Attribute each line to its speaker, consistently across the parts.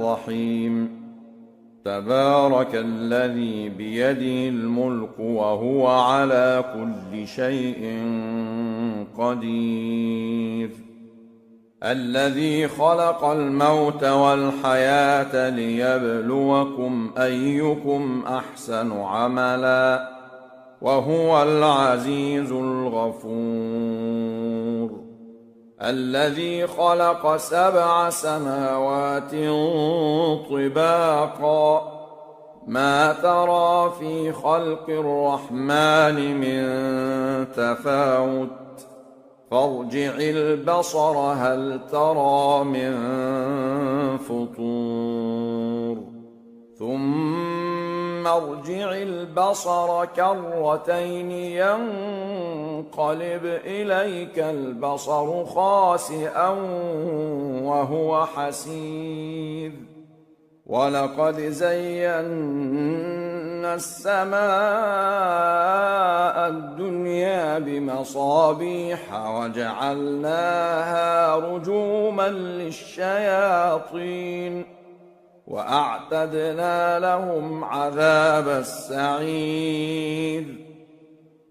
Speaker 1: الرحيم تبارك الذي بيده الملك وهو على كل شيء قدير الذي خلق الموت والحياة ليبلوكم أيكم أحسن عملا وهو العزيز الغفور الذي خلق 7 سماوات طباقا ما ترى في خلق الرحمن من تفاوت فارجع البصر هل ترى من فطور ثم ارجع البصر كرتين ينقلب إليك البصر خاسئا وهو حسير ولقد زينا السماء الدنيا بمصابيح وجعلناها رجوما للشياطين وأعتدنا لهم عذاب السعير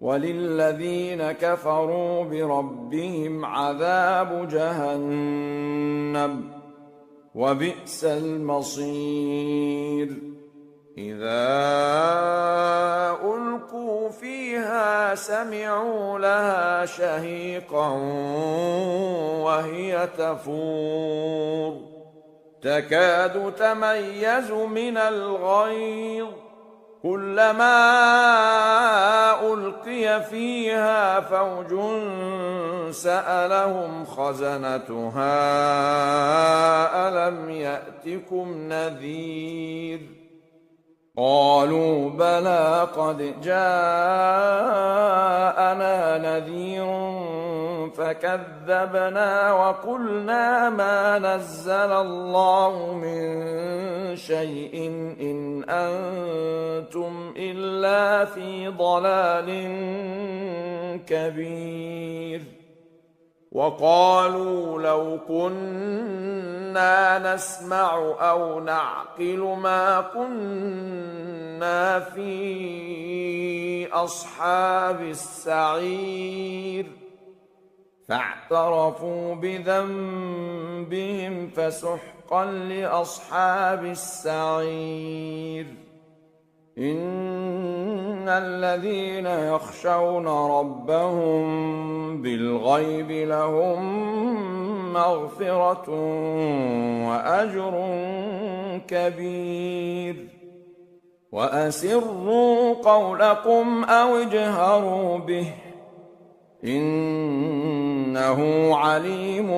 Speaker 1: وللذين كفروا بربهم عذاب جهنم وبئس المصير إذا ألقوا فيها سمعوا لها شهيقا وهي تفور تكاد تميز من الغيظ كلما ألقي فيها فوج سألهم خزنتها ألم يأتكم نذير قالوا بلى قد جاءنا نذير فكذبنا وقلنا ما نزل الله من شيء إن أنتم إلا في ضلال كبير وقالوا لو كنا نسمع أو نعقل ما كنا في أصحاب السعير فاعترفوا بذنبهم فسحقا لأصحاب السعير إن الذين يخشون ربهم بالغيب لهم مغفرة وأجر كبير وأسروا قولكم أو اجهروا به إنه عليم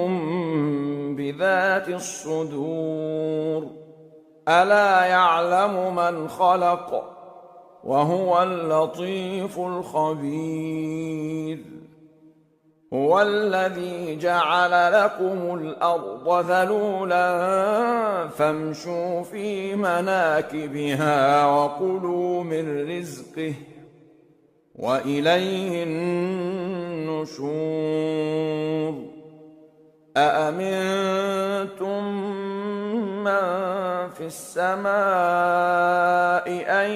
Speaker 1: بذات الصدور ألا يعلم من خلق وهو اللطيف الخبير هو الذي جعل لكم الأرض ذلولا فامشوا في مناكبها وكلوا من رزقه وإليه النشور أأمنتم من في السماء أن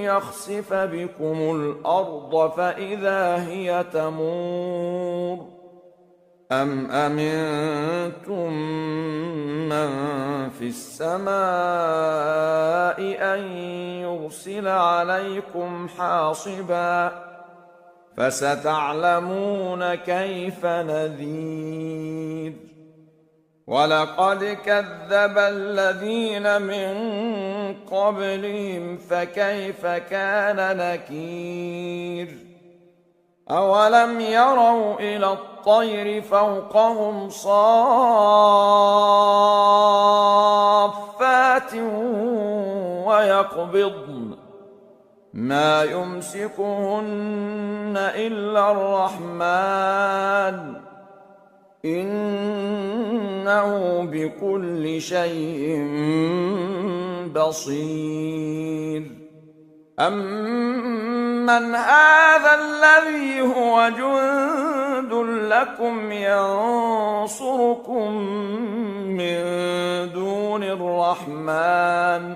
Speaker 1: يخسف بكم الأرض فإذا هي تمور أم أمنتم من في السماء أن يرسل عليكم حاصبا فستعلمون كيف نذير ولقد كذب الذين من قبلهم فكيف كان نكير أولم يروا إلى الطير فوقهم صافات ويقبضن ما يمسكهن إلا الرحمن إنه بكل شيء بصير أمن هذا الذي هو جند جند لكم ينصركم من دون الرحمن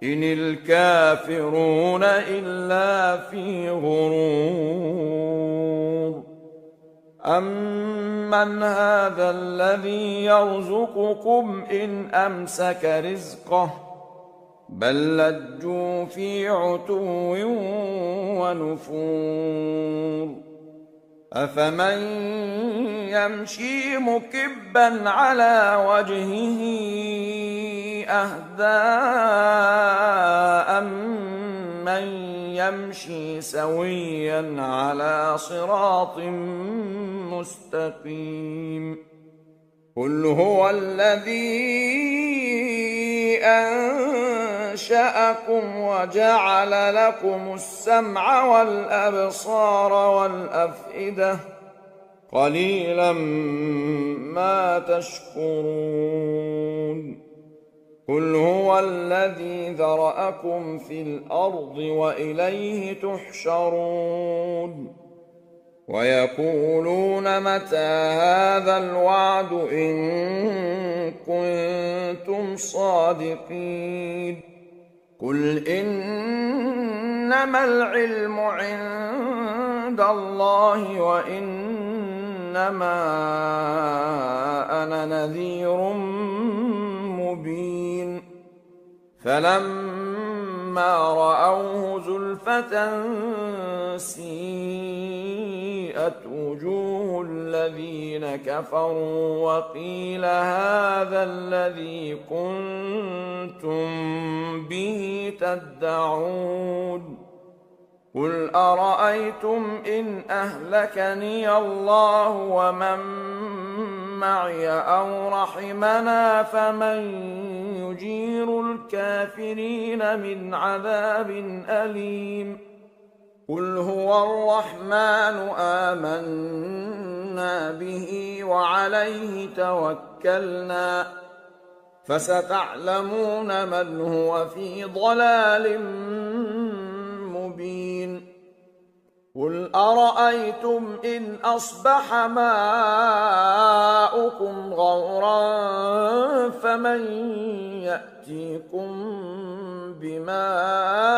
Speaker 1: إن الكافرون إلا في غرور أمن هذا الذي يرزقكم إن أمسك رزقه بل لجوا في عتو ونفور أفمن يمشي مكبا على وجهه أهدى أمن يمشي سويا على صراط مستقيم قل هو الذي أنشأكم وجعل لكم السمع والأبصار والأفئدة قليلا ما تشكرون قل هو الذي ذرأكم في الأرض وإليه تحشرون ويقولون متى هذا الوعد إن كنتم صادقين قل إنما العلم عند الله وإنما أنا نذير مبين فلما رأوه زلفة سيئت وجوه الذين كفروا وقيل هذا الذي كنتم به تدعون قل أرأيتم إن أهلكني الله ومن معي أو رحمنا فمن يجير الكافرين من عذاب أليم قل هو الرحمن آمنا به وعليه توكلنا فستعلمون من هو في ضلال مبين قل أرأيتم إن أصبح ماؤكم غورا فمن يأتيكم بماء